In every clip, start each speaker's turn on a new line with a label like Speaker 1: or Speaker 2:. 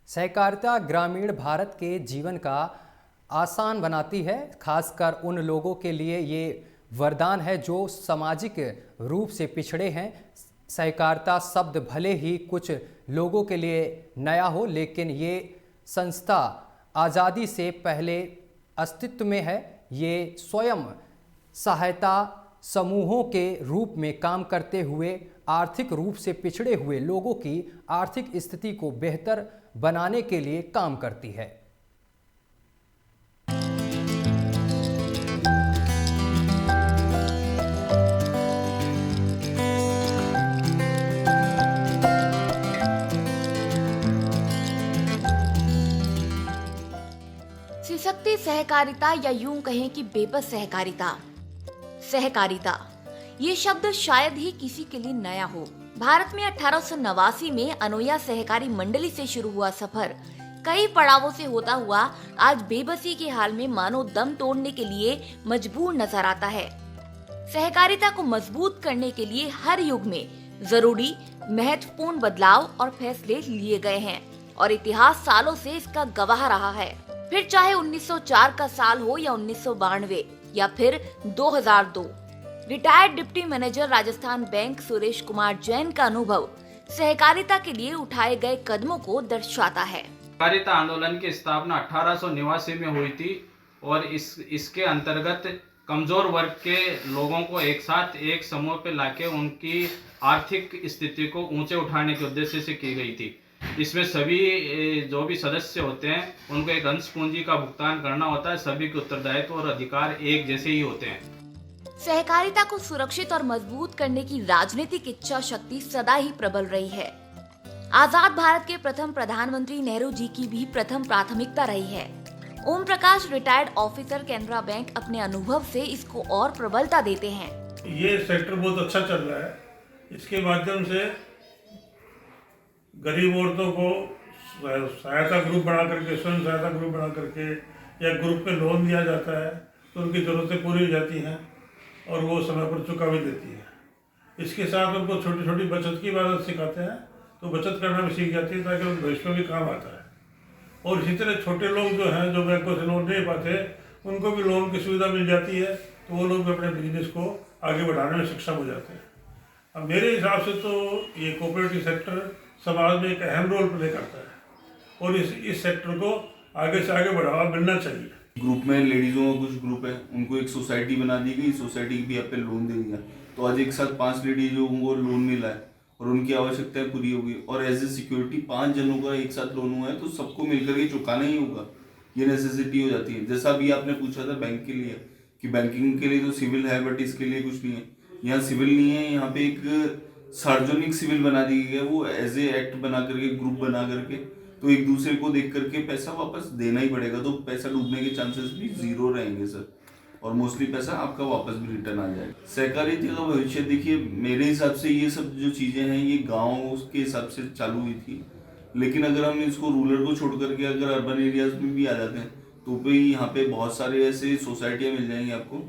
Speaker 1: सहकारिता ग्रामीण भारत के जीवन का आसान बनाती है, खासकर उन लोगों के लिए ये वरदान है जो सामाजिक रूप से पिछड़े हैं। सहकारिता शब्द भले ही कुछ लोगों के लिए नया हो, लेकिन ये संस्था आज़ादी से पहले अस्तित्व में है। ये स्वयं सहायता समूहों के रूप में काम करते हुए आर्थिक रूप से पिछड़े हुए लोगों की आर्थिक स्थिति को बेहतर बनाने के लिए काम करती है।
Speaker 2: सिसकती सहकारिता या यूं कहें कि बेबस सहकारिता। सहकारिता ये शब्द शायद ही किसी के लिए नया हो। भारत में 1889 में अनोया सहकारी मंडली से शुरू हुआ सफर कई पड़ावों से होता हुआ आज बेबसी के हाल में मानो दम तोड़ने के लिए मजबूर नजर आता है। सहकारिता को मजबूत करने के लिए हर युग में जरूरी महत्वपूर्ण बदलाव और फैसले लिए गए हैं और इतिहास सालों से इसका गवाह रहा है। फिर चाहे 1904 का साल हो या 1992 या फिर 2002। Retired deputy manager Rajasthan bank Suresh Kumar Jain का अनुभव सहकारिता के लिए उठाए गए कदमों को दर्शाता है।
Speaker 3: सहकारिता आंदोलन की स्थापना 1889 में हुई थी और इसके अंतर्गत कमजोर वर्ग के लोगों को एक साथ एक समूह पे लाके उनकी आर्थिक स्थिति को ऊंचे उठाने के उद्देश्य से की गई थी। इसमें सभी जो भी सदस्य होते हैं उनको एक अंश पूंजी का भुगतान करना होता है। सभी के उत्तरदायित्व और अधिकार एक जैसे ही होते हैं।
Speaker 2: सहकारिता को सुरक्षित और मजबूत करने की राजनीतिक इच्छा शक्ति सदा ही प्रबल रही है। आजाद भारत के प्रथम प्रधानमंत्री नेहरू जी की भी प्रथम प्राथमिकता रही है। Om Prakash retired officer Canara bank अपने अनुभव से इसको और प्रबलता देते हैं।
Speaker 4: ये सेक्टर बहुत अच्छा चल रहा है। इसके माध्यम से गरीब औरतों को सहायता ग्रुप बना करके, स्वयं सहायता ग्रुप बना करके या ग्रुप पे लोन दिया जाता है तो उनकी ज़रूरतें पूरी हो जाती हैं और वो समय पर चुका भी देती है। इसके साथ उनको छोटी छोटी बचत की बात सिखाते हैं तो बचत करना भी सीख जाती है ताकि उन भविष्य में भी काम आता है। और इसी तरह छोटे लोग जो हैं जो बैंकों से लोन नहीं पाते उनको भी लोन की सुविधा मिल जाती है तो वो लोग भी अपने बिजनेस को आगे बढ़ाने में सक्षम हो जाते हैं। अब मेरे हिसाब से तो ये कोऑपरेटिव सेक्टर समाज में एक अहम रोल प्ले करता है और इस सेक्टर को आगे से आगे बढ़ावा मिलना चाहिए।
Speaker 5: ग्रुप में लेडीज़ों का कुछ ग्रुप है, उनको एक सोसाइटी बना दी गई, सोसाइटी भी आप पे लोन दे दिया तो आज एक साथ 5 लेडीज उनको लोन मिला है और उनकी आवश्यकताएं पूरी होगी और एज ए सिक्योरिटी 5 जनों का एक साथ लोन हुआ है तो सबको मिलकर के चुकाना ही होगा। ये नेसेसिटी हो जाती है। जैसा अभी आपने पूछा था बैंक के लिए कि बैंकिंग के लिए तो सिविल है बट इसके लिए कुछ नहीं है। यहाँ सिविल नहीं है, यहाँ पे एक सार्वजनिक सिविल बना दी गई है। वो एज ए एक्ट बना करके, ग्रुप बना करके तो एक दूसरे को देख करके पैसा वापस देना ही पड़ेगा तो पैसा डूबने के चांसेस भी 0 रहेंगे सर और मोस्टली पैसा आपका वापस भी रिटर्न आ जाएगा। सहकारिता का भविष्य देखिए, मेरे हिसाब से ये सब जो चीज़ें हैं ये गाँव के हिसाब से चालू हुई थी, लेकिन अगर हम इसको रूरल को छोड़ करके अगर अर्बन एरियाज में भी आ जाते हैं तो भी यहाँ पे बहुत सारे ऐसे सोसाइटियाँ मिल जाएंगी आपको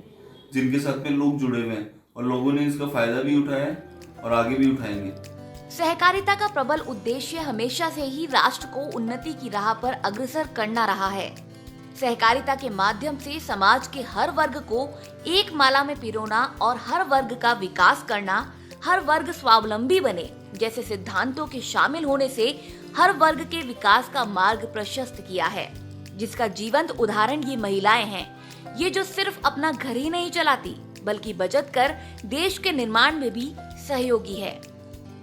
Speaker 5: जिनके साथ में लोग जुड़े हुए हैं और लोगों ने इसका फायदा भी उठाया है और आगे भी उठाएंगे।
Speaker 2: सहकारिता का प्रबल उद्देश्य हमेशा से ही राष्ट्र को उन्नति की राह पर अग्रसर करना रहा है। सहकारिता के माध्यम से समाज के हर वर्ग को एक माला में पिरोना और हर वर्ग का विकास करना, हर वर्ग स्वावलंबी बने जैसे सिद्धांतों के शामिल होने से हर वर्ग के विकास का मार्ग प्रशस्त किया है, जिसका जीवंत उदाहरण ये महिलाएं हैं। ये जो सिर्फ अपना घर ही नहीं चलाती बल्कि बचत कर देश के निर्माण में भी सहयोगी है।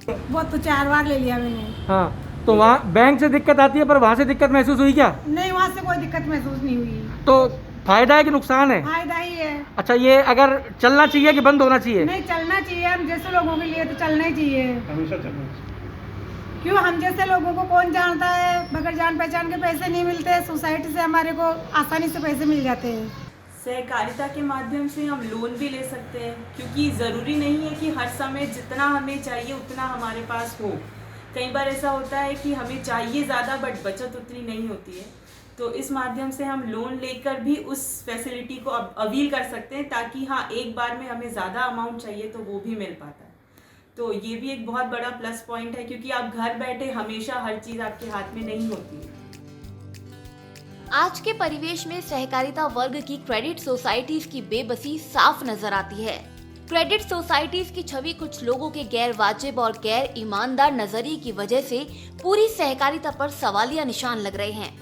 Speaker 6: वो तो 4 बार ले लिया मैंने।
Speaker 7: हाँ, तो वहाँ बैंक से दिक्कत आती है पर वहाँ से दिक्कत महसूस हुई क्या?
Speaker 6: नहीं, वहाँ से कोई दिक्कत महसूस नहीं हुई।
Speaker 7: तो फायदा है कि नुकसान है?
Speaker 6: फायदा ही है।
Speaker 7: अच्छा, ये अगर चलना चाहिए कि बंद होना चाहिए?
Speaker 6: नहीं, चलना चाहिए। हम जैसे लोगों के लिए तो चलना ही चाहिए,
Speaker 4: हमेशा चलना चाहिए।
Speaker 6: क्यों, हम जैसे लोगों को कौन जानता है? बगैर जान पहचान के पैसे नहीं मिलते। सोसाइटी से हमारे को आसानी से पैसे मिल जाते हैं।
Speaker 8: सहकारिता के माध्यम से हम लोन भी ले सकते हैं क्योंकि ज़रूरी नहीं है कि हर समय जितना हमें चाहिए उतना हमारे पास हो। कई बार ऐसा होता है कि हमें चाहिए ज़्यादा बट बचत उतनी नहीं होती है, तो इस माध्यम से हम लोन लेकर भी उस फैसिलिटी को अवील कर सकते हैं ताकि हाँ, एक बार में हमें ज़्यादा अमाउंट चाहिए तो वो भी मिल पाता है। तो ये भी एक बहुत बड़ा प्लस पॉइंट है, क्योंकि आप घर बैठे हमेशा हर चीज आपके हाथ में नहीं होती है।
Speaker 2: आज के परिवेश में सहकारिता वर्ग की क्रेडिट सोसाइटीज की बेबसी साफ नजर आती है। क्रेडिट सोसाइटीज की छवि कुछ लोगों के गैर वाजिब और गैर ईमानदार नजरिए की वजह से पूरी सहकारिता पर सवालिया निशान लग रहे हैं।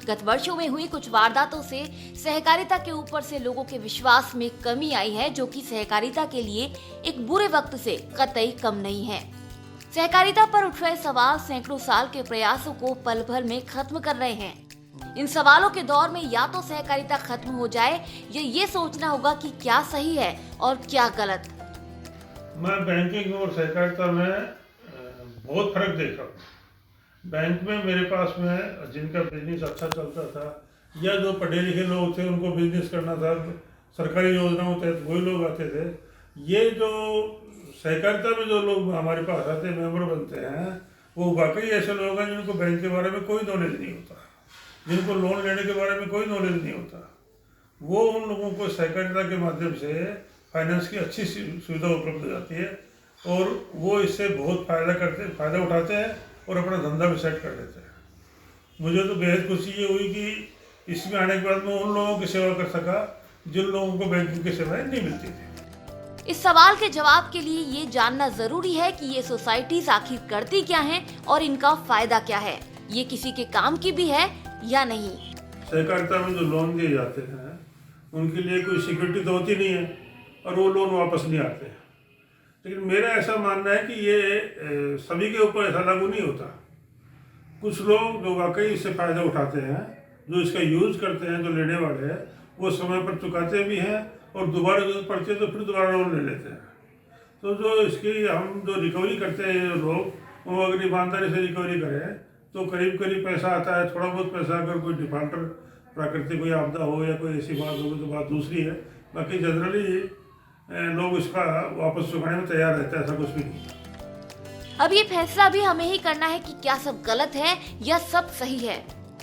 Speaker 2: गत वर्षों में हुई कुछ वारदातों से सहकारिता के ऊपर से लोगों के विश्वास में कमी आई है, जो कि सहकारिता के लिए एक बुरे वक्त से कतई कम नहीं है। सहकारिता पर उठ रहे सवाल सैकड़ों साल के प्रयासों को पल भर में खत्म कर रहे हैं। इन सवालों के दौर में या तो सहकारिता खत्म हो जाए या ये सोचना होगा कि क्या सही है और क्या गलत।
Speaker 4: मैं बैंकिंग और सहकारिता में बहुत फर्क देखा। बैंक में मेरे पास में जिनका बिजनेस अच्छा चलता था या जो पढ़े लिखे लोग थे उनको बिजनेस करना था, सरकारी योजनाओं के तहत वही लोग आते थे। ये जो सहकारिता में जो लोग हमारे पास आते हैं, मेंबर बनते हैं, वो वाकई ऐसे लोग हैं जिनको बैंक के बारे में कोई नॉलेज नहीं होता, जिनको लोन लेने के बारे में कोई नॉलेज नहीं होता। वो उन लोगों को सहकारिता के माध्यम से फाइनेंस की अच्छी सुविधा उपलब्ध हो जाती है और वो इससे बहुत फ़ायदा उठाते हैं और अपना धंधा भी सेट कर लेते हैं। मुझे तो बेहद खुशी ये हुई कि इसमें आने के बाद मैं उन लोगों की सेवा कर सका जिन लोगों को बैंकिंग की सेवाएं नहीं मिलती थी।
Speaker 2: इस सवाल के जवाब के लिए ये जानना जरूरी है कि ये सोसाइटीज आखिर करती क्या हैं और इनका फायदा क्या है, ये किसी के काम की भी है या नहीं।
Speaker 4: सहकारिता में जो लोन दिए जाते हैं उनके लिए कोई सिक्योरिटी तो होती नहीं है और वो लोन वापस नहीं आते। लेकिन मेरा ऐसा मानना है कि ये सभी के ऊपर ऐसा लागू नहीं होता। कुछ लोग जो वाकई इससे फ़ायदा उठाते हैं, जो इसका यूज़ करते हैं, जो लेने वाले हैं, वो समय पर चुकाते भी हैं और दोबारा जरूरत पड़ती है तो फिर दोबारा लोन ले लेते हैं। तो जो इसकी हम जो रिकवरी करते हैं ये लोग, वो अगर ईमानदारी से रिकवरी करें तो करीब करीब पैसा आता है। थोड़ा बहुत पैसा अगर कोई डिफॉल्टर प्राकृतिक कोई आपदा हो या कोई ऐसी बात हो तो बात दूसरी है। बाकी जनरली लोग इसका वापस चुकाने में तैयार रहते हैं, ऐसा कुछ भी नहीं।
Speaker 2: अब ये फैसला भी हमें ही करना है कि क्या सब गलत है या सब सही है।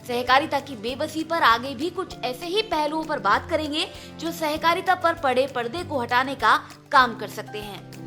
Speaker 2: सहकारिता की बेबसी पर आगे भी कुछ ऐसे ही पहलुओं पर बात करेंगे जो सहकारिता पर पड़े पर्दे को हटाने का काम कर सकते हैं।